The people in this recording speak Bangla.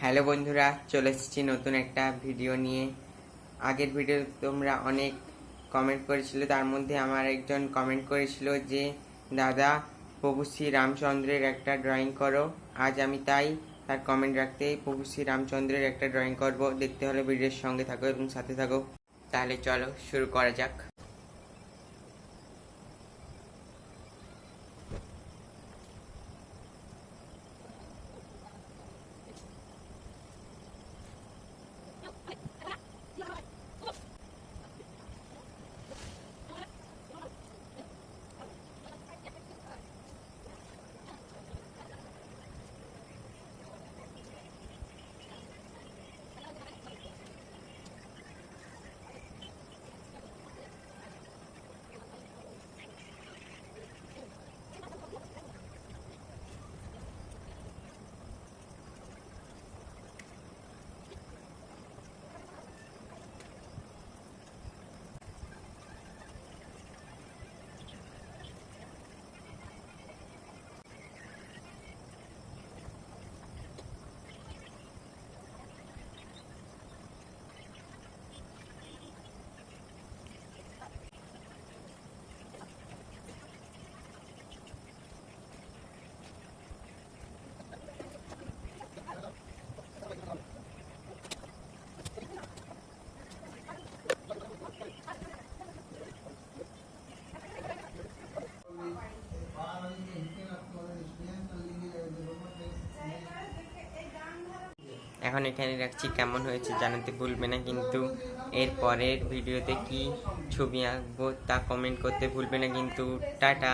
হ্যালো বন্ধুরা, চলে এসেছি নতুন একটা ভিডিও নিয়ে। আগের ভিডিও তোমরা অনেক কমেন্ট করেছিল, তার মধ্যে আমার একজন কমেন্ট করেছিল যে দাদা প্রভু শ্রী রামচন্দ্রের একটা ড্রয়িং করো। আজ আমি তাই তার কমেন্ট রাখতে প্রভু শ্রী রামচন্দ্রের একটা ড্রয়িং করব। দেখতে হলে ভিডিওর সঙ্গে থাকো এবং সাথে থাকো। তাহলে চলো শুরু করা যাক। এখন এখানে রাখছি, কেমন হয়েছে জানাতে ভুলবে না কিন্তু। এর পরের ভিডিওতে কি ছবি আঁকবো তা কমেন্ট করতে ভুলবে না কিন্তু। টাটা।